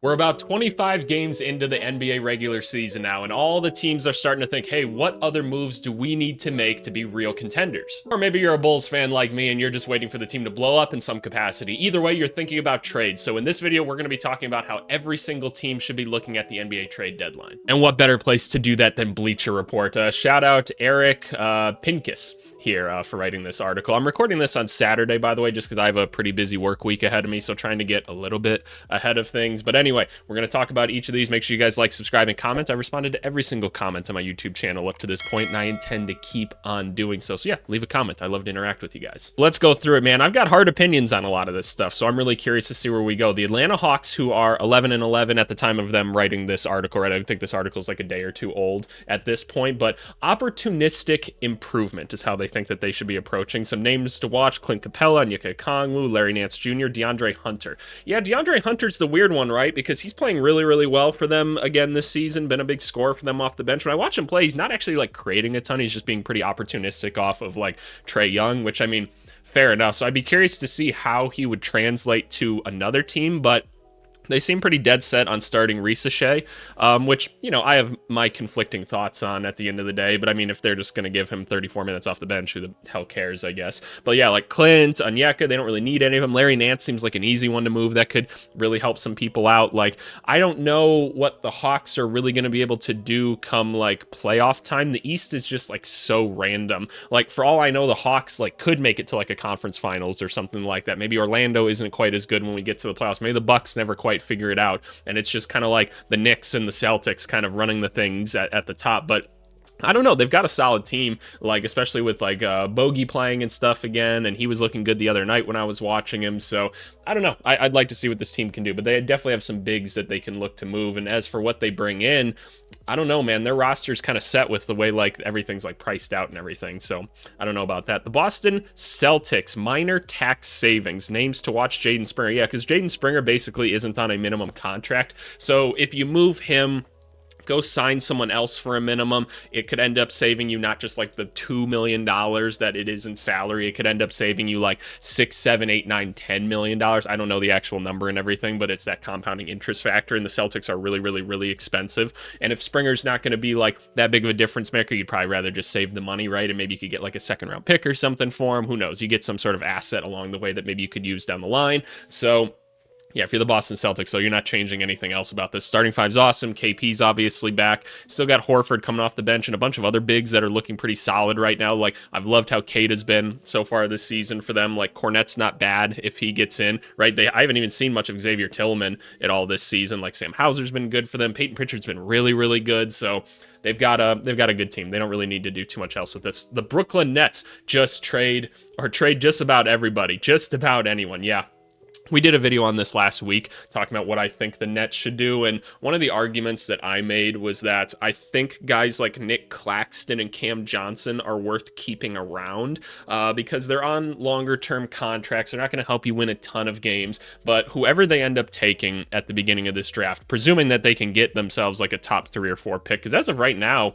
We're about 25 games into the NBA regular season now, and all the teams are starting to think, hey, what other moves do we need to make to be real contenders? Or maybe you're a Bulls fan like me and you're just waiting for the team to blow up in some capacity. Either way, you're thinking about trades. So in this video, we're going to be talking about how every single team should be looking at the NBA trade deadline. And what better place to do that than Bleacher Report? Shout out Eric Pincus here for writing this article. I'm recording this on Saturday, by the way, just because I have a pretty busy work week ahead of me, so trying to get a little bit ahead of things. But anyway, we're going to talk about each of these. Make sure you guys like, subscribe, and comment. I responded to every single comment on my YouTube channel up to this point, and I intend to keep on doing so. So yeah, leave a comment. I love to interact with you guys. Let's go through it, man. I've got hard opinions on a lot of this stuff, so I'm really curious to see where we go. The Atlanta Hawks, who are 11-11 at the time of them writing this article, right? I think this article is like a day or two old at this point, but opportunistic improvement is how they think that they should be approaching. Some names to watch: Clint Capella, Onyeka Okongwu, Larry Nance Jr., DeAndre Hunter. Yeah, DeAndre Hunter's the weird one, right? Because he's playing really, really well for them again this season, been a big scorer for them off the bench. When I watch him play, he's not actually like creating a ton. He's just being pretty opportunistic off of like Trae Young, which I mean, fair enough. So I'd be curious to see how he would translate to another team, but they seem pretty dead set on starting Ricochet, which, you know, I have my conflicting thoughts on at the end of the day. But I mean, if they're just going to give him 34 minutes off the bench, who the hell cares, I guess. But yeah, like Clint, Onyeka, they don't really need any of them. Larry Nance seems like an easy one to move that could really help some people out. Like, I don't know what the Hawks are really going to be able to do come like playoff time. The East is just like so random. Like, for all I know, the Hawks like could make it to like a conference finals or something like that. Maybe Orlando isn't quite as good when we get to the playoffs. Maybe the Bucks never quite figure it out, and it's just kind of like the Knicks and the Celtics kind of running the things at the top. But I don't know. They've got a solid team, like especially with like Bogey playing and stuff again, and he was looking good the other night when I was watching him. So I don't know. I'd like to see what this team can do, but they definitely have some bigs that they can look to move. And as for what they bring in, I don't know, man. Their roster's kind of set with the way like everything's like priced out and everything. So I don't know about that. The Boston Celtics, minor tax savings. Names to watch: Jaden Springer. Yeah, because Jaden Springer basically isn't on a minimum contract. So if you move him, go sign someone else for a minimum, it could end up saving you not just like the $2 million that it is in salary. It could end up saving you like $6, $7, $8, $9, $10 million. I don't know the actual number and everything, but it's that compounding interest factor, and the Celtics are really, really, really expensive. And if Springer's not going to be like that big of a difference maker, you'd probably rather just save the money, right? And maybe you could get like a second round pick or something for him. Who knows? You get some sort of asset along the way that maybe you could use down the line. So yeah, if you're the Boston Celtics, so you're not changing anything else about this. Starting five's awesome. KP's obviously back. Still got Horford coming off the bench and a bunch of other bigs that are looking pretty solid right now. Like, I've loved how Cade has been so far this season for them. Like, Cornette's not bad if he gets in, right? I haven't even seen much of Xavier Tillman at all this season. Like, Sam Hauser's been good for them. Peyton Pritchard's been really, really good. So they've got a good team. They don't really need to do too much else with this. The Brooklyn Nets just trade just about everybody, just about anyone. Yeah. We did a video on this last week talking about what I think the Nets should do, and one of the arguments that I made was that I think guys like Nick Claxton and Cam Johnson are worth keeping around because they're on longer-term contracts. They're not going to help you win a ton of games, but whoever they end up taking at the beginning of this draft, presuming that they can get themselves like a top 3 or 4 pick, because as of right now,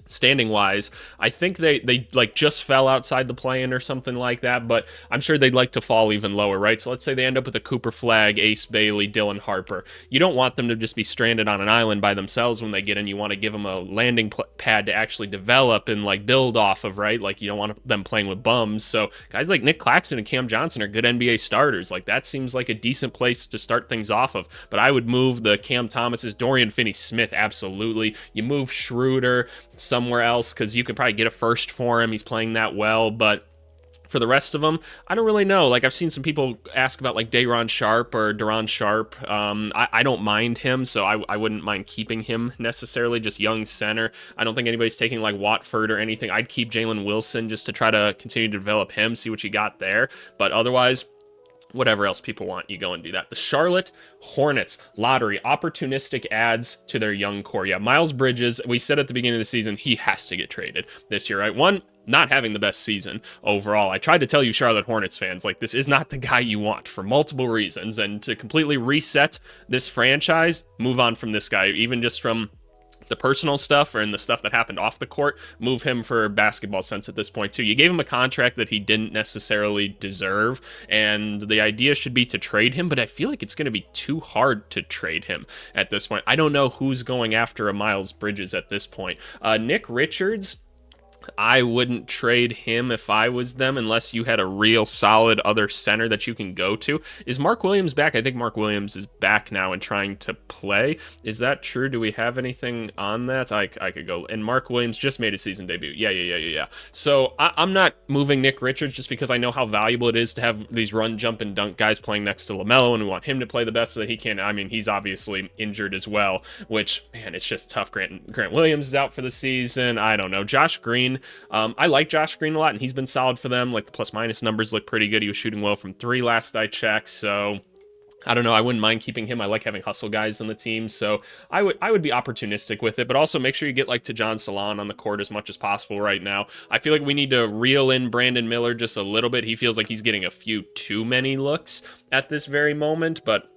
standing wise, I think they like just fell outside the play-in or something like that, but I'm sure they'd like to fall even lower, right? So let's say they end up with a Cooper Flagg, Ace Bailey, Dylan Harper. You don't want them to just be stranded on an island by themselves when they get in. You want to give them a landing pad to actually develop and like build off of, right? Like, you don't want them playing with bums. So guys like Nick Claxton and Cam Johnson are good NBA starters. Like, that seems like a decent place to start things off of. But I would move the Cam Thomases, Dorian Finney-Smith, absolutely. You move Schroeder somewhere else because you could probably get a first for him. He's playing that well, but for the rest of them, I don't really know. Like, I've seen some people ask about like Day'Ron Sharp or Daron Sharp. I don't mind him, so I wouldn't mind keeping him necessarily. Just young center. I don't think anybody's taking like Watford or anything. I'd keep Jalen Wilson just to try to continue to develop him, see what you got there. But otherwise, whatever else people want, you go and do that. The Charlotte Hornets, lottery, opportunistic adds to their young core. Yeah, Miles Bridges, we said at the beginning of the season, he has to get traded this year, right? One, not having the best season overall. I tried to tell you, Charlotte Hornets fans, like, this is not the guy you want for multiple reasons. And to completely reset this franchise, move on from this guy, even just from the personal stuff and the stuff that happened off the court, move him for basketball sense at this point too. You gave him a contract that he didn't necessarily deserve, and the idea should be to trade him, but I feel like it's going to be too hard to trade him at this point. I don't know who's going after a Miles Bridges at this point. Nick Richards, I wouldn't trade him if I was them unless you had a real solid other center that you can go to. Is Mark Williams back? I think Mark Williams is back now and trying to play. Is that true? Do we have anything on that? I could go. And Mark Williams just made his season debut. Yeah. So I'm not moving Nick Richards just because I know how valuable it is to have these run, jump, and dunk guys playing next to LaMelo, and we want him to play the best so that he can. I mean, he's obviously injured as well, which, man, it's just tough. Grant Williams is out for the season. I don't know. Josh Green, I like Josh Green a lot, and he's been solid for them. Like, the plus-minus numbers look pretty good. He was shooting well from 3 last I checked, so I don't know. I wouldn't mind keeping him. I like having hustle guys on the team, so I would be opportunistic with it, but also make sure you get, like, Tajon Salon on the court as much as possible right now. I feel like we need to reel in Brandon Miller just a little bit. He feels like he's getting a few too many looks at this very moment, but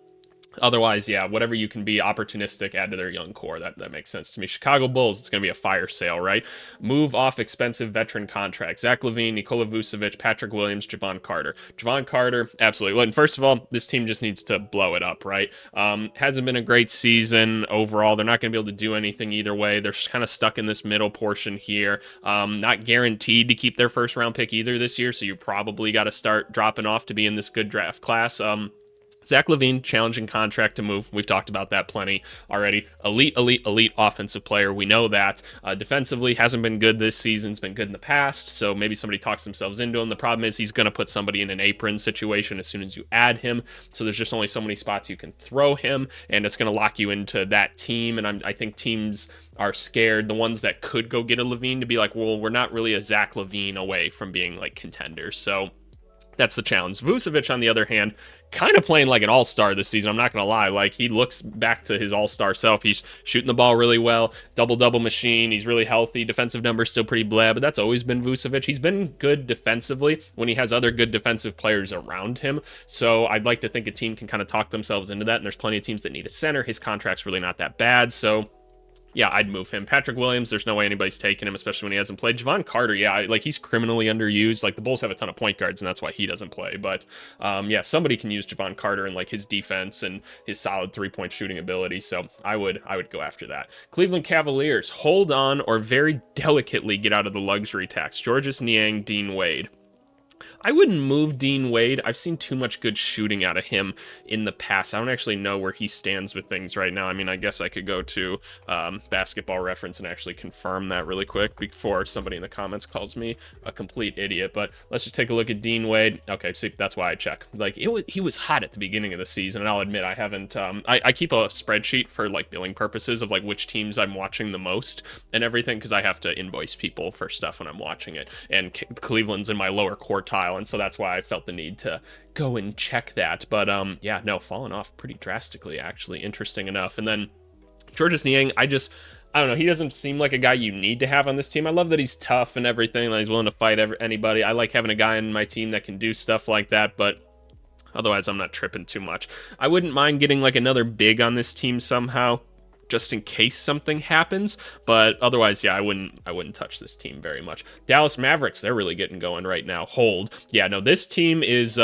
otherwise, yeah, whatever you can be opportunistic, add to their young core. That makes sense to me. Chicago Bulls, it's going to be a fire sale, right? Move off expensive veteran contracts. Zach LaVine, Nikola Vucevic, Patrick Williams, Javon Carter. Javon Carter, absolutely. And first of all, this team just needs to blow it up, right? Hasn't been a great season overall. They're not going to be able to do anything either way. They're kind of stuck in this middle portion here. Not guaranteed to keep their first round pick either this year, so you probably got to start dropping off to be in this good draft class. Zach LaVine, challenging contract to move. We've talked about that plenty already. Elite offensive player. We know that. Defensively, hasn't been good this season. It's been good in the past, so maybe somebody talks themselves into him. The problem is he's going to put somebody in an apron situation as soon as you add him, so there's just only so many spots you can throw him, and it's going to lock you into that team, and I think teams are scared, the ones that could go get a LaVine, to be like, well, we're not really a Zach LaVine away from being, like, contenders, so that's the challenge. Vucevic, on the other hand, kind of playing like an all-star this season. I'm not going to lie. Like, he looks back to his all-star self. He's shooting the ball really well. Double-double machine. He's really healthy. Defensive numbers still pretty blah, but that's always been Vucevic. He's been good defensively when he has other good defensive players around him. So I'd like to think a team can kind of talk themselves into that, and there's plenty of teams that need a center. His contract's really not that bad, so yeah, I'd move him. Patrick Williams, there's no way anybody's taking him, especially when he hasn't played. Javon Carter, yeah, like, he's criminally underused. Like, the Bulls have a ton of point guards, and that's why he doesn't play. But, yeah, somebody can use Javon Carter and, like, his defense and his solid three-point shooting ability. So I would go after that. Cleveland Cavaliers, hold on or very delicately get out of the luxury tax. Georges Niang, Dean Wade. I wouldn't move Dean Wade. I've seen too much good shooting out of him in the past. I don't actually know where he stands with things right now. I mean, I guess I could go to Basketball Reference and actually confirm that really quick before somebody in the comments calls me a complete idiot. But let's just take a look at Dean Wade. Okay, see, that's why I check. Like, he was hot at the beginning of the season, and I'll admit I haven't. I keep a spreadsheet for, like, billing purposes of, like, which teams I'm watching the most and everything, because I have to invoice people for stuff when I'm watching it. And Cleveland's in my lower quartile, and so that's why I felt the need to go and check that. But yeah, no, falling off pretty drastically, actually. Interesting enough. And then Georges Niang, I don't know, he doesn't seem like a guy you need to have on this team. I love that he's tough and everything, that he's willing to fight anybody. I like having a guy on my team that can do stuff like that, but otherwise I'm not tripping too much. I wouldn't mind getting, like, another big on this team somehow, just in case something happens, but otherwise, yeah, I wouldn't touch this team very much. Dallas Mavericks, they're really getting going right now. Hold. Yeah, no, this team is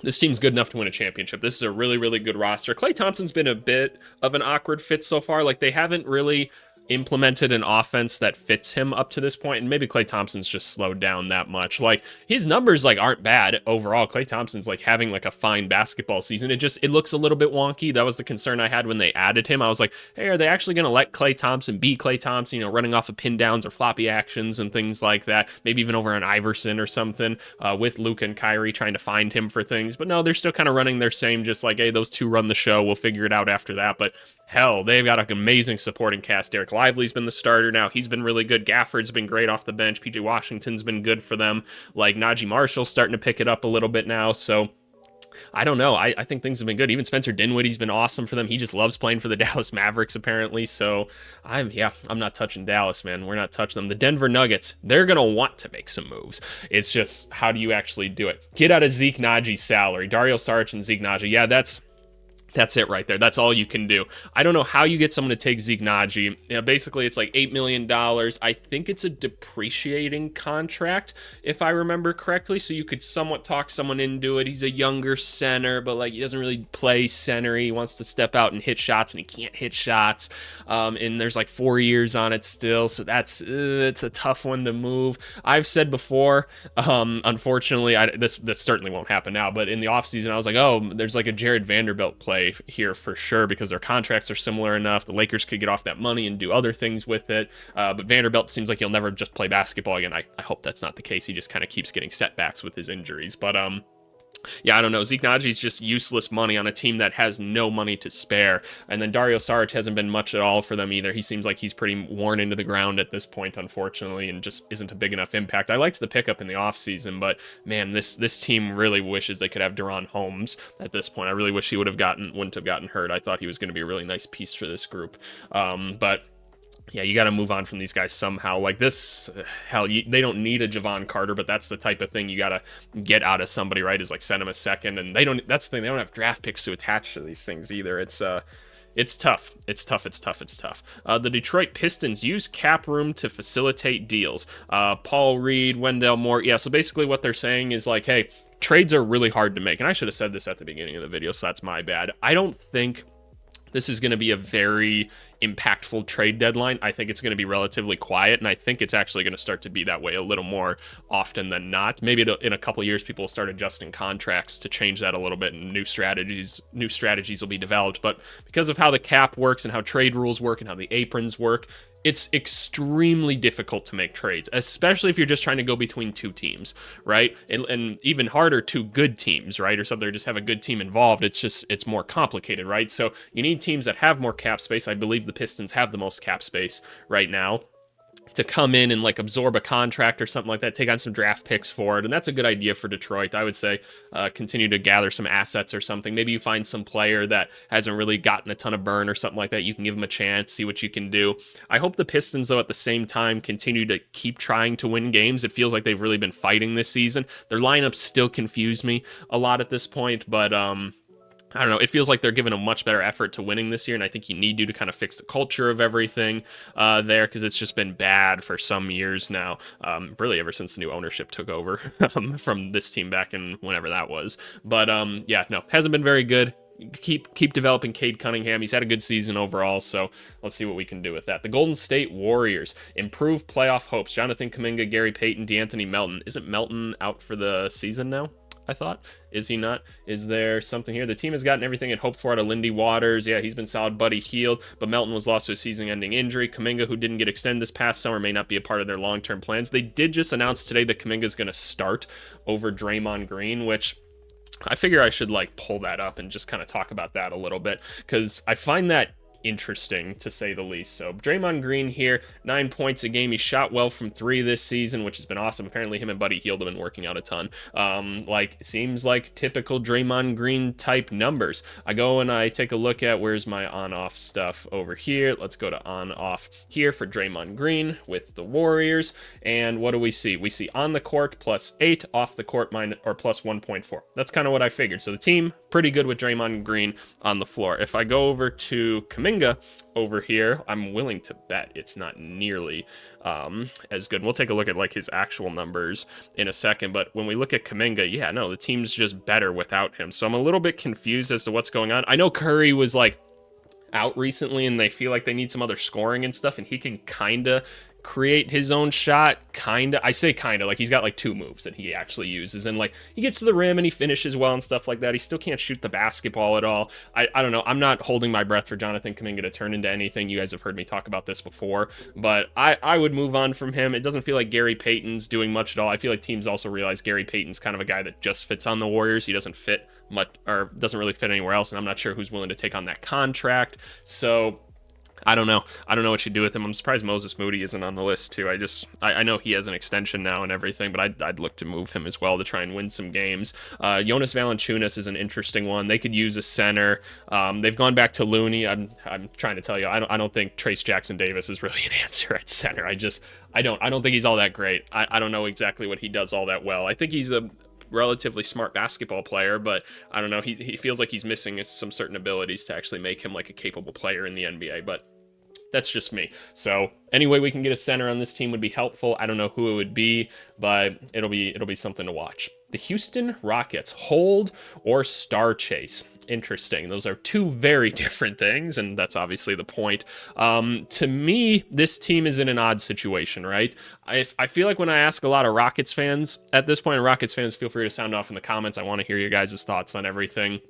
this team's good enough to win a championship. This is a really, really good roster. Klay Thompson's been a bit of an awkward fit so far. Like, they haven't really implemented an offense that fits him up to this point, and maybe Klay Thompson's just slowed down that much. Like, his numbers, like, aren't bad overall. Klay Thompson's, like, having, like, a fine basketball season. It looks a little bit wonky. That was the concern I had when they added him. I was like, hey, are they actually going to let Klay Thompson be Klay Thompson, you know, running off of pin downs or floppy actions and things like that, maybe even over on Iverson or something, with Luka and Kyrie trying to find him for things. But no, they're still kind of running their same, just like, hey, those two run the show, we'll figure it out after that. But hell, they've got an amazing supporting cast. Derek Lively's been the starter now. He's been really good. Gafford's been great off the bench. PJ Washington's been good for them. Like, Najee Marshall's starting to pick it up a little bit now. So I don't know. I think things have been good. Even Spencer Dinwiddie's been awesome for them. He just loves playing for the Dallas Mavericks, apparently. So I'm not touching Dallas, man. We're not touching them. The Denver Nuggets, they're going to want to make some moves. It's just, how do you actually do it? Get out of Zeke Najee's salary. Dario Saric and Zeke Naji. Yeah, that's That's it right there. That's all you can do. I don't know how you get someone to take Zeke Naji. Basically, it's like $8 million. I think it's a depreciating contract, if I remember correctly. So you could somewhat talk someone into it. He's a younger center, but like he doesn't really play center. He wants to step out and hit shots, and he can't hit shots. And there's like 4 years on it still. So it's a tough one to move. I've said before, unfortunately, this certainly won't happen now, but in the offseason, I was like, oh, there's like a Jared Vanderbilt play here for sure because their contracts are similar enough. The Lakers could get off that money and do other things with it. But Vanderbilt seems like he'll never just play basketball again. I hope that's not the case. He just kind of keeps getting setbacks with his injuries. But yeah, I don't know. Zeke Naji's just useless money on a team that has no money to spare. And then Dario Saric hasn't been much at all for them either. He seems like he's pretty worn into the ground at this point, unfortunately, and just isn't a big enough impact. I liked the pickup in the offseason, but man, this team really wishes they could have Deron Holmes at this point. I really wish he wouldn't have gotten hurt. I thought he was going to be a really nice piece for this group. But yeah, you got to move on from these guys somehow. Like this, hell, they don't need a Javon Carter, but that's the type of thing you got to get out of somebody, right? Is like send them a second, and that's the thing. They don't have draft picks to attach to these things either. It's tough. It's tough. The Detroit Pistons use cap room to facilitate deals. Paul Reed, Wendell Moore. Yeah, so basically what they're saying is like, hey, trades are really hard to make. And I should have said this at the beginning of the video, so that's my bad. I don't think this is going to be a very impactful trade deadline. I think it's going to be relatively quiet, and I think it's actually going to start to be that way a little more often than not. Maybe in a couple of years, people will start adjusting contracts to change that a little bit, and new strategies will be developed. But because of how the cap works and how trade rules work and how the aprons work, it's extremely difficult to make trades, especially if you're just trying to go between two teams, right? And even harder, two good teams, right? Or something, or just have a good team involved. It's more complicated, right? So you need teams that have more cap space. I believe the Pistons have the most cap space right now to come in and like absorb a contract or something like that, take on some draft picks for it. And that's a good idea for Detroit. I would say continue to gather some assets or something. Maybe you find some player that hasn't really gotten a ton of burn or something like that. You can give them a chance, see what you can do. I hope the Pistons, though, at the same time, continue to keep trying to win games. It feels like they've really been fighting this season. Their lineups still confuse me a lot at this point, but I don't know. It feels like they're giving a much better effort to winning this year, and I think you need to kind of fix the culture of everything there, because it's just been bad for some years now, really ever since the new ownership took over from this team back in whenever that was. But yeah, no, hasn't been very good. Keep developing Cade Cunningham. He's had a good season overall, so let's see what we can do with that. The Golden State Warriors improve playoff hopes. Jonathan Kuminga, Gary Payton, DeAnthony Melton. Isn't Melton out for the season now? I thought. Is he not? Is there something here? The team has gotten everything it hoped for out of Lindy Waters. Yeah, he's been solid. Buddy healed, but Melton was lost to a season-ending injury. Kuminga, who didn't get extended this past summer, may not be a part of their long-term plans. They did just announce today that Kuminga is going to start over Draymond Green, which I figure I should like pull that up and just kind of talk about that a little bit, because I find that interesting to say the least. So Draymond Green here, 9 points a game. He shot well from three this season, which has been awesome. Apparently him and Buddy Hield have been working out a ton. Seems like typical Draymond Green type numbers. I go and I take a look at where's my on-off stuff over here. Let's go to on-off here for Draymond Green with the Warriors. And what do we see? We see on the court +8, off the court plus 1.4. That's kind of what I figured. So the team pretty good with Draymond Green on the floor. If I go over to Kuminga over here, I'm willing to bet it's not nearly as good. We'll take a look at like his actual numbers in a second, but when we look at Kuminga, yeah, no, the team's just better without him. So I'm a little bit confused as to what's going on. I know Curry was like out recently and they feel like they need some other scoring and stuff, and he can kind of create his own shot, I say kind of, like he's got like two moves that he actually uses, and like he gets to the rim and he finishes well and stuff like that. He still can't shoot the basketball at all. I don't know, I'm not holding my breath for Jonathan Kuminga to turn into anything. You guys have heard me talk about this before, but I would move on from him. It doesn't feel like Gary Payton's doing much at all. I feel like teams also realize Gary Payton's kind of a guy that just fits on the Warriors. He doesn't fit much, or doesn't really fit anywhere else, and I'm not sure who's willing to take on that contract. So I don't know what you do with him. I'm surprised Moses Moody isn't on the list too. I know he has an extension now and everything, but I'd look to move him as well to try and win some games. Jonas Valanciunas is an interesting one. They could use a center. They've gone back to Looney. I'm trying to tell you, I don't think Trace Jackson Davis is really an answer at center. I don't think he's all that great. I don't know exactly what he does all that well. I think he's a relatively smart basketball player, but I don't know. He feels like he's missing some certain abilities to actually make him like a capable player in the NBA, but that's just me. So any way we can get a center on this team would be helpful. I don't know who it would be, but it'll be something to watch. The Houston Rockets, hold or star chase. Interesting. Those are two very different things, and that's obviously the point. To me, this team is in an odd situation, right? I feel like when I ask a lot of Rockets fans at this point, and Rockets fans, feel free to sound off in the comments. I want to hear your guys' thoughts on everything.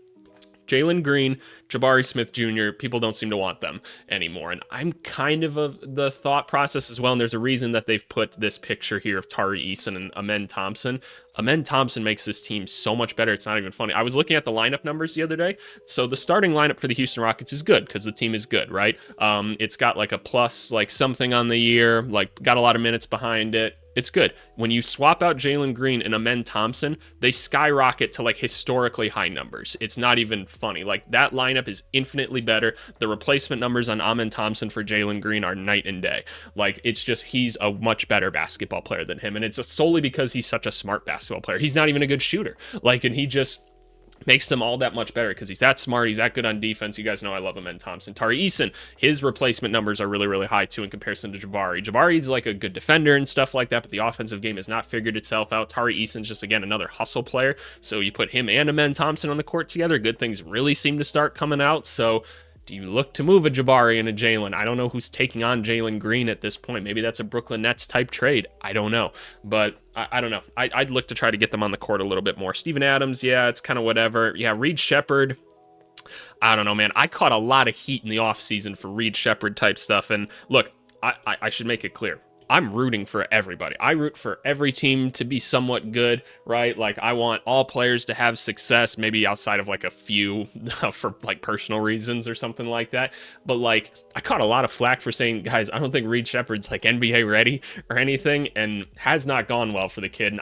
Jalen Green, Jabari Smith Jr., people don't seem to want them anymore. And I'm kind of the thought process as well. And there's a reason that they've put this picture here of Tari Eason and Amen Thompson. Amen Thompson makes this team so much better. It's not even funny. I was looking at the lineup numbers the other day. So the starting lineup for the Houston Rockets is good because the team is good, right? It's got like a plus, like something on the year, like got a lot of minutes behind it. It's good. When you swap out Jalen Green and Amen Thompson, they skyrocket to like historically high numbers. It's not even funny. Like that lineup is infinitely better. The replacement numbers on Amen Thompson for Jalen Green are night and day. Like it's just, he's a much better basketball player than him. And it's solely because he's such a smart basketball player. He's not even a good shooter. Like, and he just makes them all that much better because he's that smart. He's that good on defense. You guys know I love him. And Thompson. Tari Eason, his replacement numbers are really, really high too in comparison to Jabari. Jabari's like a good defender and stuff like that, but the offensive game has not figured itself out. Tari Eason's just, again, another hustle player. So you put him and Amen Thompson on the court together, good things really seem to start coming out. So do you look to move a Jabari and a Jalen? I don't know who's taking on Jalen Green at this point. Maybe that's a Brooklyn Nets type trade. I don't know. But I don't know. I'd look to try to get them on the court a little bit more. Steven Adams, yeah, it's kind of whatever. Yeah, Reed Shepherd, I don't know, man. I caught a lot of heat in the offseason for Reed Shepherd type stuff. And look, I should make it clear. I'm rooting for everybody. I root for every team to be somewhat good, right? Like I want all players to have success, maybe outside of like a few for like personal reasons or something like that. But like I caught a lot of flack for saying, guys, I don't think Reed Shepherd's like NBA ready or anything, and has not gone well for the kid. And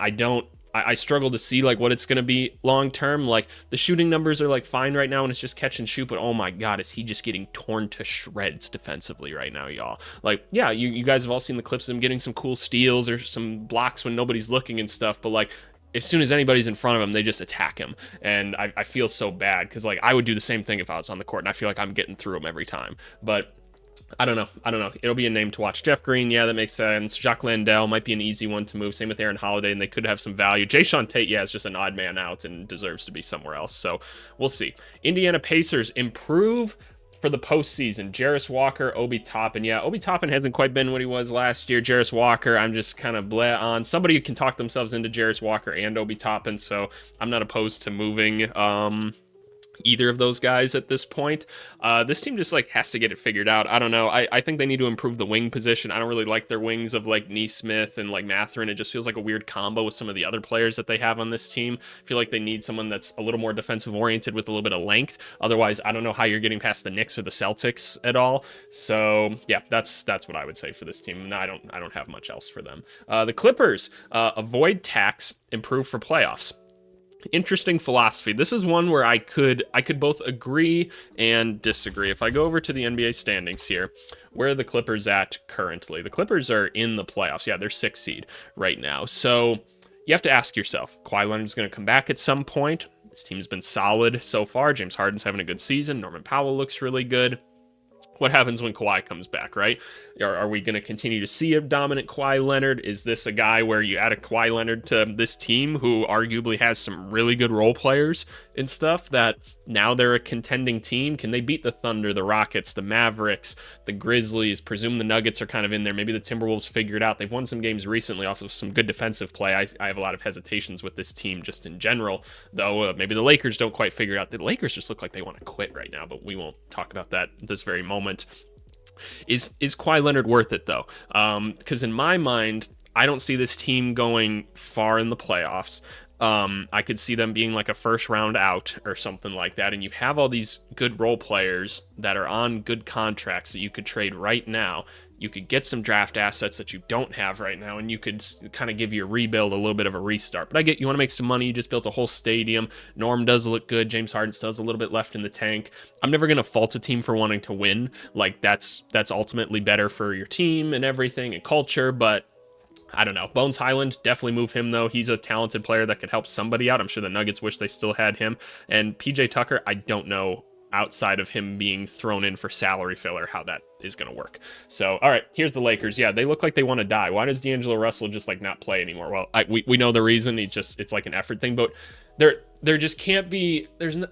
I struggle to see like what it's going to be long term. Like the shooting numbers are like fine right now and it's just catch and shoot, but oh my God, is he just getting torn to shreds defensively right now, y'all? Like, yeah, you guys have all seen the clips of him getting some cool steals or some blocks when nobody's looking and stuff, but like as soon as anybody's in front of him, they just attack him. And I feel so bad because like I would do the same thing if I was on the court, and I feel like I'm getting through him every time. But I don't know. It'll be a name to watch. Jeff Green, yeah, that makes sense. Jacques Landale might be an easy one to move. Same with Aaron Holiday, and they could have some value. Jayshawn Tate, yeah, is just an odd man out and deserves to be somewhere else. So we'll see. Indiana Pacers improve for the postseason. Jarris Walker, Obi Toppin. Yeah, Obi Toppin hasn't quite been what he was last year. Jarris Walker, I'm just kind of bleh on. Somebody can talk themselves into Jarris Walker and Obi Toppin, so I'm not opposed to moving either of those guys at this point. This team just like has to get it figured out. I don't know. I think they need to improve the wing position. I don't really like their wings of like Neesmith and like Mathurin. It just feels like a weird combo with some of the other players that they have on this team. I feel like they need someone that's a little more defensive oriented with a little bit of length. Otherwise, I don't know how you're getting past the Knicks or the Celtics at all. So yeah, that's what I would say for this team. And I don't have much else for them. The Clippers, avoid tax, improve for playoffs. Interesting philosophy. This is one where I could both agree and disagree. If I go over to the NBA standings here, where are the Clippers at currently? The Clippers are in the playoffs. Yeah, they're 6th seed right now. So you have to ask yourself, Kawhi Leonard's going to come back at some point. This team's been solid so far. James Harden's having a good season. Norman Powell looks really good. What happens when Kawhi comes back, right? Are we going to continue to see a dominant Kawhi Leonard? Is this a guy where you add a Kawhi Leonard to this team who arguably has some really good role players and stuff that now they're a contending team? Can they beat the Thunder, the Rockets, the Mavericks, the Grizzlies? Presume the Nuggets are kind of in there. Maybe the Timberwolves figure it out. They've won some games recently off of some good defensive play. I have a lot of hesitations with this team just in general, though. Maybe the Lakers don't quite figure it out. The Lakers just look like they want to quit right now, but we won't talk about that this very moment. Is Kawhi Leonard worth it though? Because in my mind, I don't see this team going far in the playoffs. I could see them being like a first round out or something like that. And you have all these good role players that are on good contracts that you could trade right now. You could get some draft assets that you don't have right now, and you could kind of give your rebuild a little bit of a restart. But I get you want to make some money. You just built a whole stadium. Norm does look good. James Harden still has a little bit left in the tank. I'm never going to fault a team for wanting to win. Like that's ultimately better for your team and everything and culture. But I don't know. Bones Highland, definitely move him, though. He's a talented player that could help somebody out. I'm sure the Nuggets wish they still had him. And PJ Tucker, I don't know, outside of him being thrown in for salary filler, how that is going to work. So, all right, here's the Lakers. Yeah, they look like they want to die. Why does D'Angelo Russell just like not play anymore? Well, we know the reason. It's like an effort thing, but there just can't be. There's no.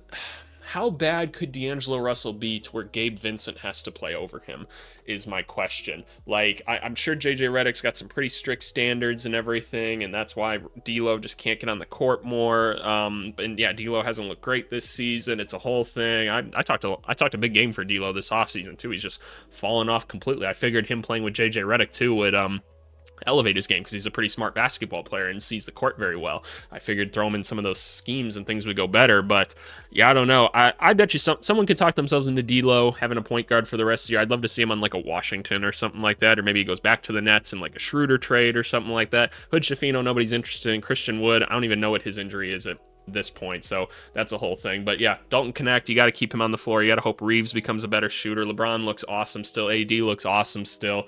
How bad could D'Angelo Russell be to where Gabe Vincent has to play over him is my question. Like, I'm sure JJ Redick's got some pretty strict standards and everything, and that's why D'Lo just can't get on the court more. And yeah, D'Lo hasn't looked great this season. It's a whole thing. I talked a big game for D'Lo this offseason too. He's just fallen off completely. I figured him playing with JJ Redick too would elevate his game because he's a pretty smart basketball player and sees the court very well. I figured throw him in some of those schemes and things would go better, but yeah, I don't know. I bet you someone could talk themselves into D'Lo having a point guard for the rest of the year. I'd love to see him on like a Washington or something like that, or maybe he goes back to the Nets in like a Schroeder trade or something like that. Hood Schifino, nobody's interested in. Christian Wood, I don't even know what his injury is at this point, so that's a whole thing. But yeah, Dalton Connect, you got to keep him on the floor. You got to hope Reeves becomes a better shooter. LeBron looks awesome still. AD looks awesome still.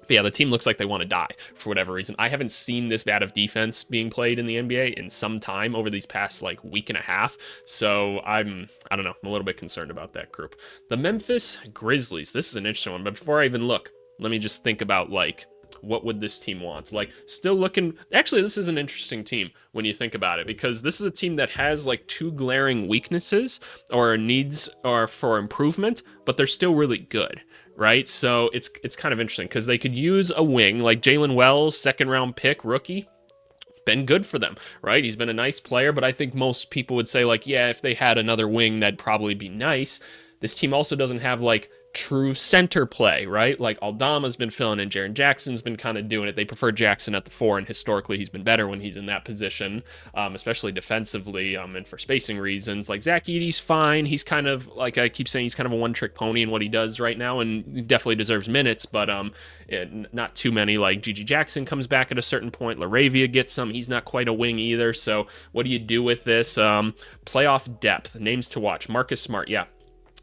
But yeah, the team looks like they want to die for whatever reason. I haven't seen this bad of defense being played in the NBA in some time over these past like week and a half. So I don't know. I'm a little bit concerned about that group. The Memphis Grizzlies. This is an interesting one. But before I even look, let me just think about like, what would this team want? Like, still looking. Actually, this is an interesting team when you think about it, because this is a team that has like two glaring weaknesses or needs or for improvement, but they're still really good, right? So it's kind of interesting because they could use a wing like Jalen Wells, second round pick rookie. Been good for them, right? He's been a nice player, but I think most people would say like, yeah, if they had another wing, that'd probably be nice. This team also doesn't have like true center play, right? Like Aldama's been filling in, Jaren Jackson's been kind of doing it. They prefer Jackson at the 4, and historically he's been better when he's in that position, especially defensively and for spacing reasons. Like Zach Edey's fine. He's kind of, like I keep saying, he's kind of a one-trick pony in what he does right now, and he definitely deserves minutes, but not too many. Like Gigi Jackson comes back at a certain point. LaRavia gets some. He's not quite a wing either, so what do you do with this? Playoff depth. Names to watch. Marcus Smart, yeah.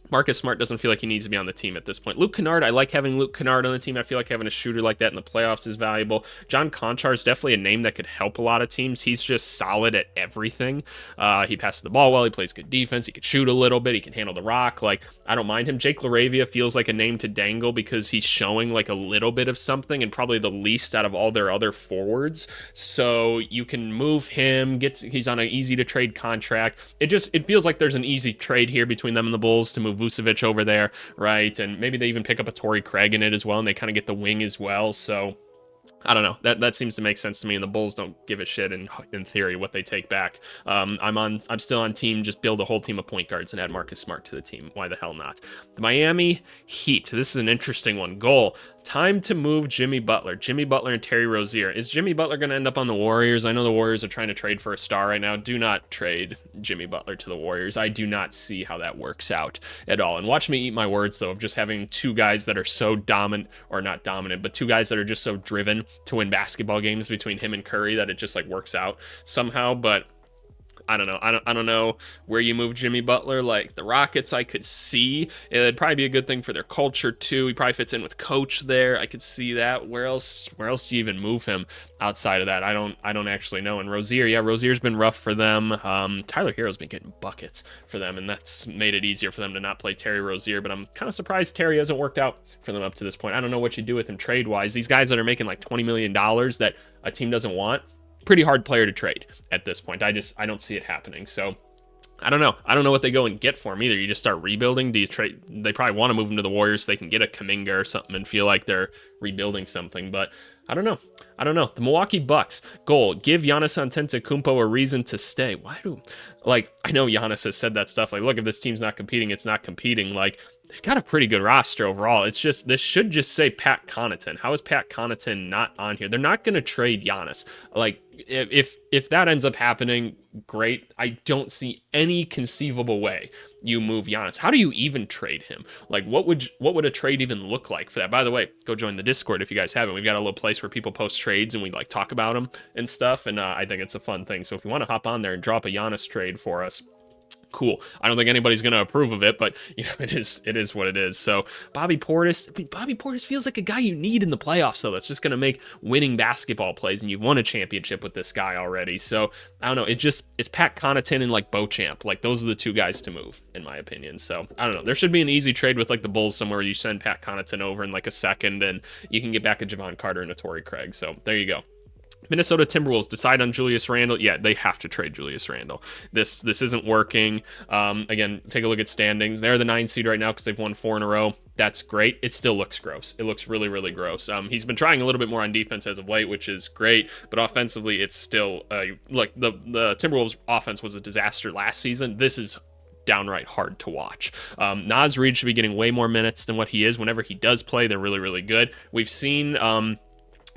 Marcus Smart doesn't feel like he needs to be on the team at this point. Luke Kennard, I like having Luke Kennard on the team. I feel like having a shooter like that in the playoffs is valuable. John Conchar is definitely a name that could help a lot of teams. He's just solid at everything. He passes the ball well. He plays good defense. He can shoot a little bit. He can handle the rock. Like, I don't mind him. Jake LaRavia feels like a name to dangle because he's showing like a little bit of something and probably the least out of all their other forwards. So you can move him. He's on an easy to trade contract. It feels like there's an easy trade here between them and the Bulls to move Vucevic over there, right? And maybe they even pick up a Torrey Craig in it as well, and they kind of get the wing as well. So I don't know. That seems to make sense to me, and the Bulls don't give a shit in theory what they take back. I'm still on team. Just build a whole team of point guards and add Marcus Smart to the team. Why the hell not? The Miami Heat. This is an interesting one. Goal. Time to move Jimmy Butler. Jimmy Butler and Terry Rozier. Is Jimmy Butler going to end up on the Warriors? I know the Warriors are trying to trade for a star right now. Do not trade Jimmy Butler to the Warriors. I do not see how that works out at all. And watch me eat my words, though, of just having two guys that are so dominant, or not dominant, but two guys that are just so driven to win basketball games between him and Curry that it just like works out somehow. But I don't know. I don't know where you move Jimmy Butler. Like the Rockets, I could see it'd probably be a good thing for their culture too. He probably fits in with Coach there. I could see that. Where else do you even move him outside of that? I don't actually know. And Rozier, yeah, Rozier's been rough for them. Tyler Hero's been getting buckets for them, and that's made it easier for them to not play Terry Rozier. But I'm kind of surprised Terry hasn't worked out for them up to this point. I don't know what you do with him trade wise. These guys that are making like $20 million that a team doesn't want. Pretty hard player to trade at this point. I don't see it happening. So I don't know what they go and get for him either. You just start rebuilding. Do you trade? They probably want to move him to the Warriors so they can get a Kuminga or something and feel like they're rebuilding something. But I don't know. The Milwaukee Bucks. Goal. Give Giannis Antetokounmpo a reason to stay. I know Giannis has said that stuff. Like, look, if this team's not competing, it's not competing. Like, they've got a pretty good roster overall. It's just, this should just say Pat Connaughton. How is Pat Connaughton not on here? They're not going to trade Giannis. Like, if that ends up happening, great. I don't see any conceivable way you move Giannis. How do you even trade him? Like, what would a trade even look like for that? By the way, go join the Discord if you guys haven't. We've got a little place where people post trades and we like talk about them and stuff. And I think it's a fun thing. So if you want to hop on there and drop a Giannis trade for us, Cool. I don't think anybody's going to approve of it, but it is what it is. So Bobby Portis feels like a guy you need in the playoffs, though. That's just going to make winning basketball plays, and you've won a championship with this guy already. So I don't know. It's Pat Connaughton and like Beauchamp. Like those are the two guys to move, in my opinion. So I don't know. There should be an easy trade with like the Bulls somewhere where you send Pat Connaughton over in like a second, and you can get back a Javon Carter and a Torrey Craig. So there you go. Minnesota Timberwolves decide on Julius Randle. Yeah, they have to trade Julius Randle. This isn't working. Again, take a look at standings. They're the 9th seed right now because they've won 4 in a row. That's great. It still looks gross. It looks really, really gross. He's been trying a little bit more on defense as of late, which is great. But offensively, it's still like the Timberwolves offense was a disaster last season. This is downright hard to watch. Naz Reid should be getting way more minutes than what he is. Whenever he does play, they're really, really good. We've seen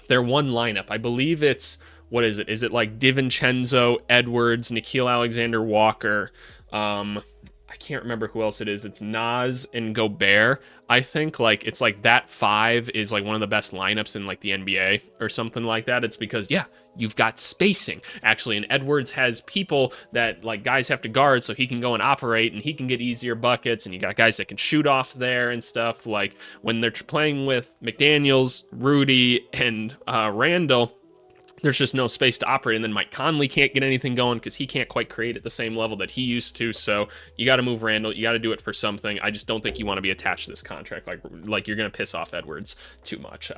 their one lineup. I believe it's, what is it? Is it like DiVincenzo, Edwards, Nickeil Alexander-Walker? I can't remember who else it is. It's Naz and Gobert. I think like it's like that 5 is like one of the best lineups in like the NBA or something like that. It's because, yeah, you've got spacing actually, and Edwards has people that like guys have to guard so he can go and operate and he can get easier buckets, and you got guys that can shoot off there and stuff. Like when they're playing with McDaniels, Rudy, and Randall, there's just no space to operate. And then Mike Conley can't get anything going because he can't quite create at the same level that he used to. So you got to move Randall. You got to do it for something. I just don't think you want to be attached to this contract. Like you're going to piss off Edwards too much.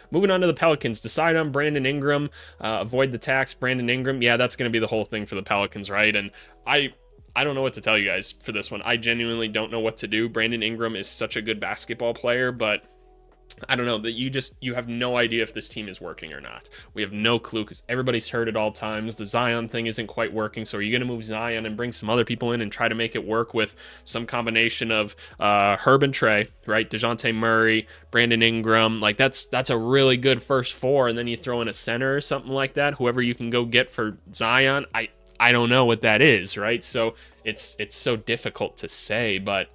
Moving on to the Pelicans. Decide on Brandon Ingram. Avoid the tax. Brandon Ingram. Yeah, that's going to be the whole thing for the Pelicans, right? And I don't know what to tell you guys for this one. I genuinely don't know what to do. Brandon Ingram is such a good basketball player, but I don't know, that you have no idea if this team is working or not. We have no clue because everybody's hurt at all times. The Zion thing isn't quite working. So are you going to move Zion and bring some other people in and try to make it work with some combination of Herb and Trey, right? DeJounte Murray, Brandon Ingram. Like that's a really good first 4. And then you throw in a center or something like that. Whoever you can go get for Zion. I don't know what that is, right? So it's so difficult to say, but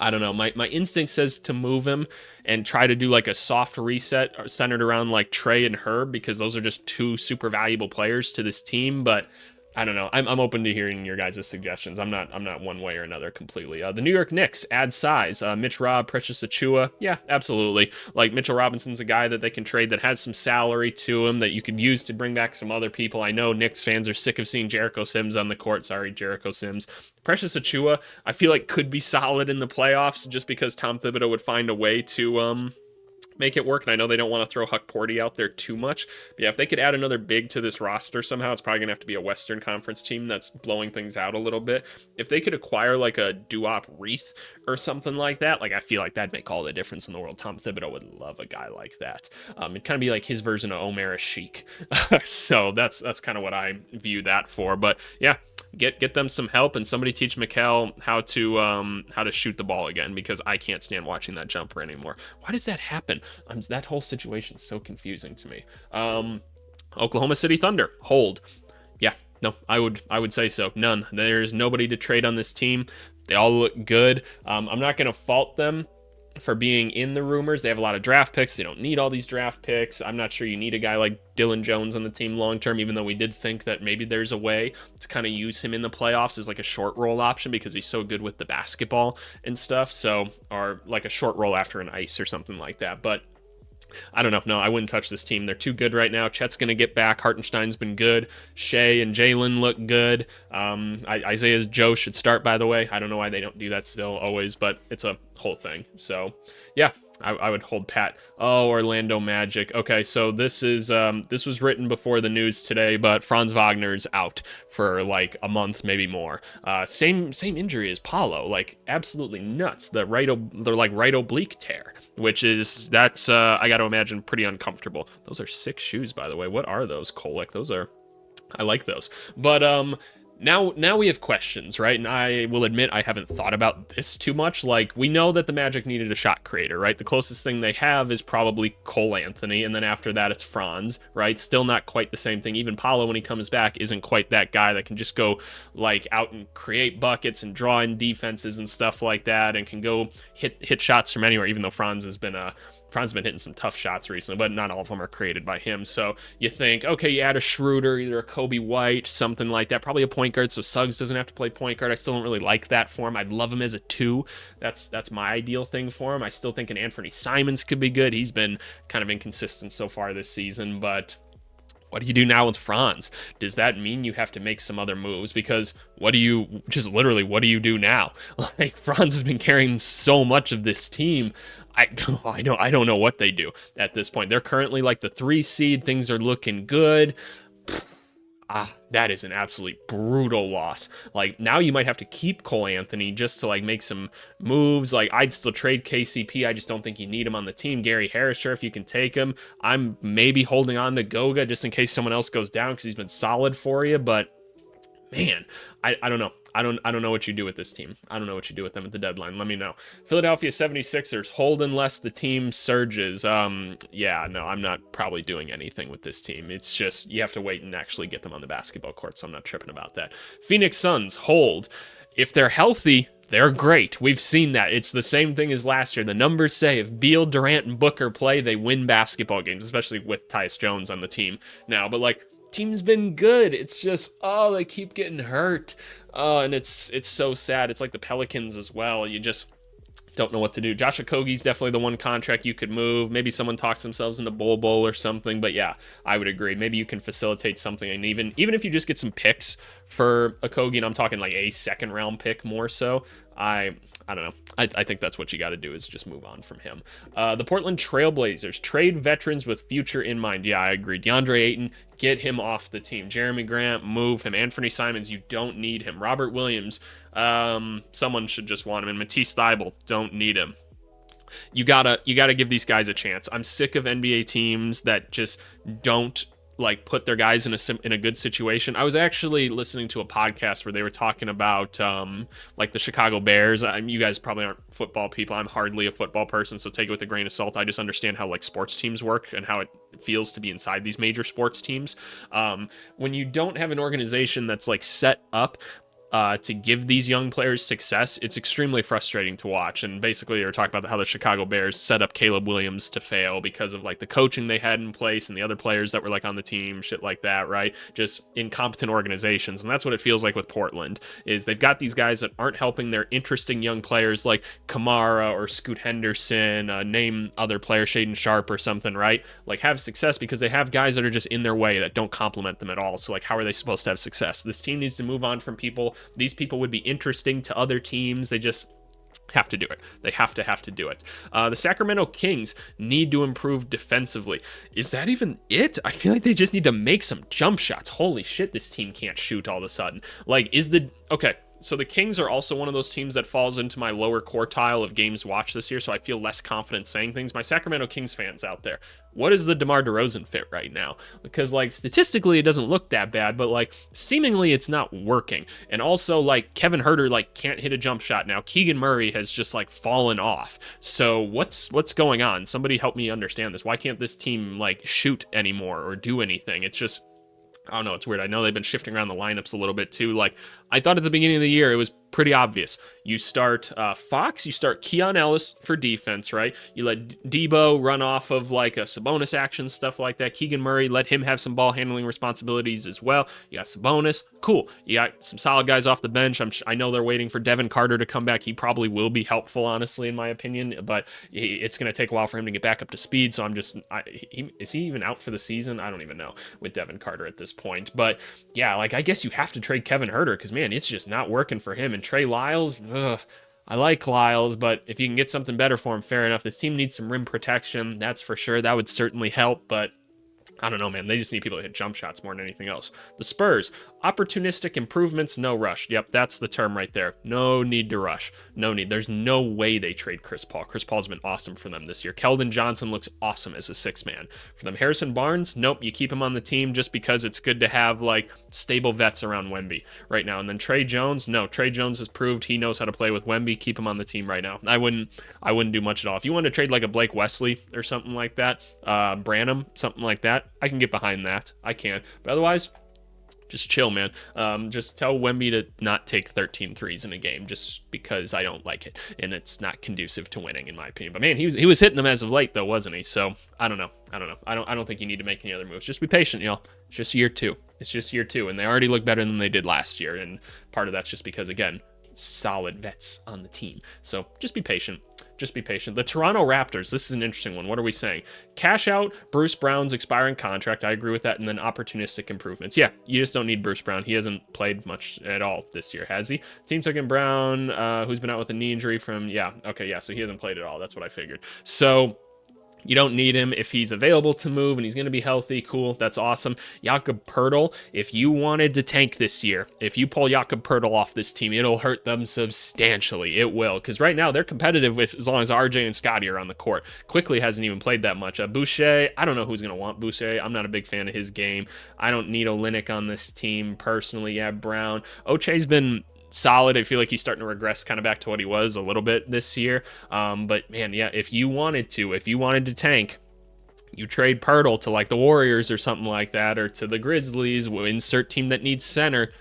I don't know. My instinct says to move him and try to do like a soft reset centered around like Trey and Herb, because those are just 2 super valuable players to this team. But I don't know. I'm open to hearing your guys' suggestions. I'm not one way or another completely. The New York Knicks add size. Mitch Rob, Precious Achiuwa. Yeah, absolutely. Like Mitchell Robinson's a guy that they can trade that has some salary to him that you could use to bring back some other people. I know Knicks fans are sick of seeing Jericho Sims on the court. Sorry, Jericho Sims. Precious Achiuwa, I feel like could be solid in the playoffs just because Tom Thibodeau would find a way to make it work. And I know they don't want to throw Huck Porty out there too much. But yeah, if they could add another big to this roster somehow, it's probably going to have to be a Western Conference team that's blowing things out a little bit. If they could acquire like a Duop Reith or something like that, like I feel like that'd make all the difference in the world. Tom Thibodeau would love a guy like that. It'd kind of be like his version of Omer Sheik. So that's kind of what I view that for. But yeah, get them some help, and somebody teach Mikal how to shoot the ball again, because I can't stand watching that jumper anymore. Why does that happen? That whole situation is so confusing to me. Oklahoma City Thunder hold. Yeah, no, I would say so. None. There's nobody to trade on this team. They all look good. I'm not going to fault them for being in the rumors. They have a lot of draft picks. They don't need all these draft picks. I'm not sure you need a guy like Dylan Jones on the team long term, even though we did think that maybe there's a way to kind of use him in the playoffs as like a short roll option because he's so good with the basketball and stuff. So, or like a short roll after an ice or something like that. But I don't know. No, I wouldn't touch this team. They're too good right now. Chet's going to get back. Hartenstein's been good. Shea and Jalen look good. Isaiah Joe should start, by the way. I don't know why they don't do that still always, but it's a whole thing. So, yeah, I would hold pat. Oh, Orlando Magic. Okay, so this was written before the news today, but Franz Wagner's out for like a month, maybe more. Same injury as Paulo, like absolutely nuts. The right oblique tear, which is I got to imagine pretty uncomfortable. Those are 6 shoes, by the way. What are those, Kolek? I like those, but Now we have questions, right? And I will admit I haven't thought about this too much. Like, we know that the Magic needed a shot creator, right? The closest thing they have is probably Cole Anthony, and then after that it's Franz, right? Still not quite the same thing. Even Paulo, when he comes back, isn't quite that guy that can just go like out and create buckets and draw in defenses and stuff like that, and can go hit shots from anywhere, even though Franz has been a Franz been hitting some tough shots recently, but not all of them are created by him. So you think, okay, you add a Schroeder, either a Kobe White, something like that, probably a point guard, so Suggs doesn't have to play point guard. I still don't really like that for him. I'd love him as a 2. That's my ideal thing for him. I still think an Anthony Simons could be good. He's been kind of inconsistent so far this season, but what do you do now with Franz? Does that mean you have to make some other moves? Because what do you do now? Like, Franz has been carrying so much of this team. I don't know what they do at this point. They're currently like the 3 seed. Things are looking good. That is an absolutely brutal loss. Like, now you might have to keep Cole Anthony just to like make some moves. Like, I'd still trade KCP. I just don't think you need him on the team. Gary Harris, sure, if you can take him. I'm maybe holding on to Goga just in case someone else goes down because he's been solid for you. But man, I don't know. I don't know what you do with this team. I don't know what you do with them at the deadline. Let me know. Philadelphia 76ers, hold unless the team surges. Yeah, no, I'm not probably doing anything with this team. It's just, you have to wait and actually get them on the basketball court, so I'm not tripping about that. Phoenix Suns, hold. If they're healthy, they're great. We've seen that. It's the same thing as last year. The numbers say if Beal, Durant, and Booker play, they win basketball games, especially with Tyus Jones on the team now. But like, team's been good. It's just, they keep getting hurt. And it's so sad. It's like the Pelicans as well. You just don't know what to do. Josh Okogie's definitely the one contract you could move. Maybe someone talks themselves into Bowl or something. But yeah, I would agree. Maybe you can facilitate something. And even if you just get some picks for Okogie, and I'm talking like a second round pick more so, I don't know. I think that's what you got to do, is just move on from him. The Portland Trailblazers, trade veterans with future in mind. Yeah, I agree. DeAndre Ayton, get him off the team. Jeremy Grant, move him. Anthony Simons, you don't need him. Robert Williams, someone should just want him. And Matisse Thybulle, don't need him. You gotta give these guys a chance. I'm sick of NBA teams that just don't like put their guys in a good situation. I was actually listening to a podcast where they were talking about like the Chicago Bears. You guys probably aren't football people. I'm hardly a football person, so take it with a grain of salt. I just understand how like sports teams work and how it feels to be inside these major sports teams. When you don't have an organization that's like set up to give these young players success, it's extremely frustrating to watch. And basically, they were talking about how the Chicago Bears set up Caleb Williams to fail because of like the coaching they had in place and the other players that were like on the team, shit like that, right? Just incompetent organizations. And that's what it feels like with Portland, is they've got these guys that aren't helping their interesting young players like Kamara or Scoot Henderson, name other players, Shaden Sharp or something, right? Like have success because they have guys that are just in their way that don't complement them at all. So like, how are they supposed to have success? This team needs to move on from people. These people would be interesting to other teams. They just have to do it. They have to do it. The Sacramento Kings need to improve defensively. Is that even it? I feel like they just need to make some jump shots. Holy shit, this team can't shoot all of a sudden. Like, okay. So the Kings are also one of those teams that falls into my lower quartile of games watched this year, so I feel less confident saying things. My Sacramento Kings fans out there, what is the DeMar DeRozan fit right now? Because, like, statistically, it doesn't look that bad, but, like, seemingly it's not working. And also, like, Kevin Huerter, like, can't hit a jump shot now. Keegan Murray has just, like, fallen off. So what's going on? Somebody help me understand this. Why can't this team, like, shoot anymore or do anything? It's just, I don't know, it's weird. I know they've been shifting around the lineups a little bit, too. Like, I thought at the beginning of the year, it was pretty obvious. You start Fox, you start Keon Ellis for defense, right? You let Debo run off of like a Sabonis action, stuff like that. Keegan Murray, let him have some ball handling responsibilities as well. You got Sabonis, cool. You got some solid guys off the bench. I know they're waiting for Devin Carter to come back. He probably will be helpful, honestly, in my opinion, but it's going to take a while for him to get back up to speed. So is he even out for the season? I don't even know with Devin Carter at this point. But yeah, like, I guess you have to trade Kevin Huerter because, man, it's just not working for him. And Trey Lyles, I like Lyles, but if you can get something better for him, fair enough. This team needs some rim protection, that's for sure. That would certainly help, but I don't know, man. They just need people to hit jump shots more than anything else. The Spurs, opportunistic improvements, no rush. Yep, that's the term right there. No need to rush. No need. There's no way they trade Chris Paul. Chris Paul's been awesome for them this year. Keldon Johnson looks awesome as a sixth man. For them, Harrison Barnes, nope, you keep him on the team just because it's good to have, like, stable vets around Wemby right now. And then Trey Jones, no, Trey Jones has proved he knows how to play with Wemby. Keep him on the team right now. I wouldn't do much at all. If you want to trade like a Blake Wesley or something like that, Branham, something like that, I can get behind that. I can. But otherwise, just chill, man. Just tell Wemby to not take 13 threes in a game just because I don't like it. And it's not conducive to winning, in my opinion. But man, he was hitting them as of late, though, wasn't he? So I don't know. I don't think you need to make any other moves. Just be patient, y'all. It's just year 2. It's just year 2. And they already look better than they did last year. And part of that's just because, again, solid vets on the team. So just be patient. Just be patient. The Toronto Raptors, this is an interesting one. What are we saying? Cash out Bruce Brown's expiring contract. I agree with that. And then opportunistic improvements. Yeah, you just don't need Bruce Brown. He hasn't played much at all this year, has he? Team took in Brown, who's been out with a knee injury from, so he hasn't played at all. That's what I figured. So you don't need him if he's available to move and he's going to be healthy. Cool. That's awesome. Jakob Poeltl, if you wanted to tank this year, if you pull Jakob Poeltl off this team, it'll hurt them substantially. It will. Because right now they're competitive with as long as RJ and Scotty are on the court. Quickly hasn't even played that much. Boucher, I don't know who's going to want Boucher. I'm not a big fan of his game. I don't need Olynyk on this team personally. Yeah, Brown. Oche's been solid. I feel like he's starting to regress kind of back to what he was a little bit this year. But man, yeah, if you wanted to tank, you trade Poeltl to like the Warriors or something like that, or to the Grizzlies, insert team that needs center.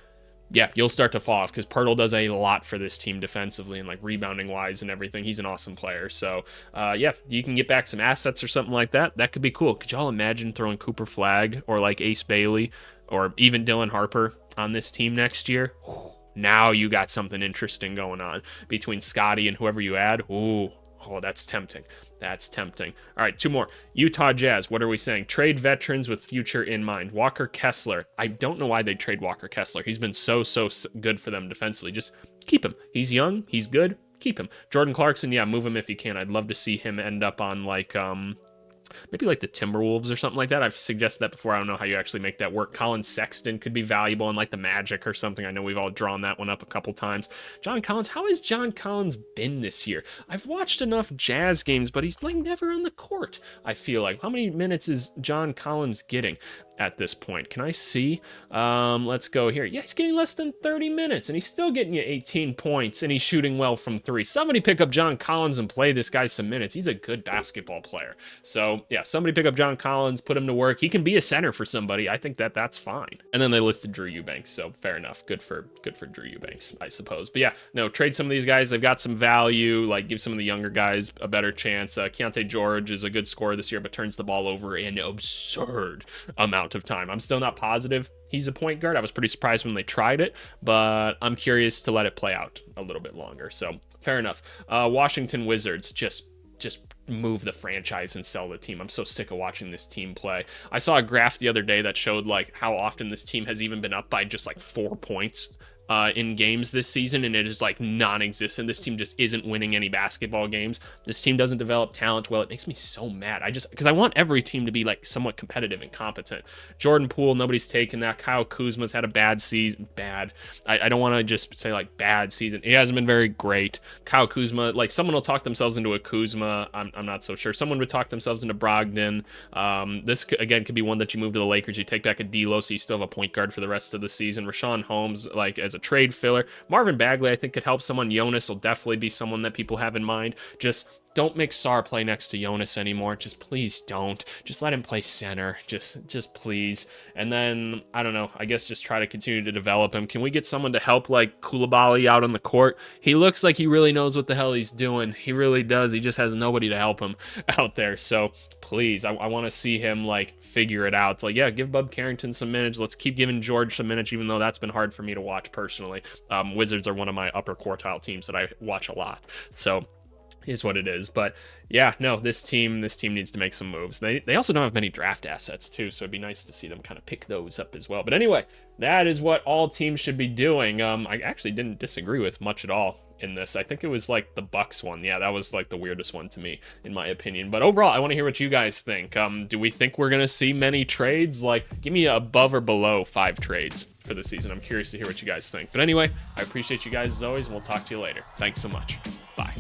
Yeah, you'll start to fall off because Poeltl does a lot for this team defensively and like rebounding wise and everything. He's an awesome player. So yeah, you can get back some assets or something like that. That could be cool. Could y'all imagine throwing Cooper Flagg or like Ace Bailey or even Dylan Harper on this team next year? Now you got something interesting going on between Scotty and whoever you add. Oh, that's tempting. That's tempting. All right, 2 more. Utah Jazz. What are we saying? Trade veterans with future in mind. Walker Kessler. I don't know why they'd trade Walker Kessler. He's been so good for them defensively. Just keep him. He's young. He's good. Keep him. Jordan Clarkson, yeah, move him if you can. I'd love to see him end up on like maybe like the Timberwolves or something like that. I've suggested that before. I don't know how you actually make that work. Colin Sexton could be valuable in like the Magic or something. I know we've all drawn that one up a couple times. John Collins, how has John Collins been this year? I've watched enough Jazz games, but he's like never on the court, I feel like. How many minutes is John Collins getting at this point? Can I see? Let's go here. Yeah, he's getting less than 30 minutes and he's still getting you 18 points and he's shooting well from 3. Somebody pick up John Collins and play this guy some minutes. He's a good basketball player. So yeah, somebody pick up John Collins, put him to work. He can be a center for somebody. I think that's fine. And then they listed Drew Eubanks. So fair enough. Good for Drew Eubanks, I suppose. But yeah, no, trade some of these guys. They've got some value. Like give some of the younger guys a better chance. Keontae George is a good scorer this year, but turns the ball over an absurd amount of time. I'm still not positive he's a point guard. I was pretty surprised when they tried it, but I'm curious to let it play out a little bit longer. So fair enough. Washington Wizards, just move the franchise and sell the team. I'm so sick of watching this team play. I saw a graph the other day that showed like how often this team has even been up by just like 4 points in games this season, and it is like non-existent. This team just isn't winning any basketball games. This team doesn't develop talent well. It makes me so mad. Because I want every team to be like somewhat competitive and competent. Jordan Poole, nobody's taken that. Kyle Kuzma's had a bad season. I don't want to just say like bad season. He hasn't been very great. Kyle Kuzma, like someone will talk themselves into a Kuzma. I'm not so sure. Someone would talk themselves into Brogdon. This again could be one that you move to the Lakers. You take back a D'Lo, so you still have a point guard for the rest of the season. Rashawn Holmes, like as a trade filler. Marvin Bagley, I think, could help someone. Jonas will definitely be someone that people have in mind. Just don't make Sarr play next to Jonas anymore. Just please don't. Just let him play center. Just please. And then, I don't know, I guess just try to continue to develop him. Can we get someone to help like Koulibaly out on the court? He looks like he really knows what the hell he's doing. He really does. He just has nobody to help him out there. So please, I want to see him like figure it out. It's like, yeah, give Bub Carrington some minutes. Let's keep giving George some minutes, even though that's been hard for me to watch personally. Wizards are one of my upper quartile teams that I watch a lot. So is what it is. But yeah, no, this team needs to make some moves. They also don't have many draft assets too, so it'd be nice to see them kind of pick those up as well. But anyway, that is what all teams should be doing. I actually didn't disagree with much at all in this. I think it was like the Bucks one. Yeah, that was like the weirdest one to me, in my opinion. But overall, I want to hear what you guys think. Do we think we're gonna see many trades? Like, give me above or below 5 trades for the season. I'm curious to hear what you guys think. But anyway, I appreciate you guys as always, and we'll talk to you later. Thanks so much. Bye.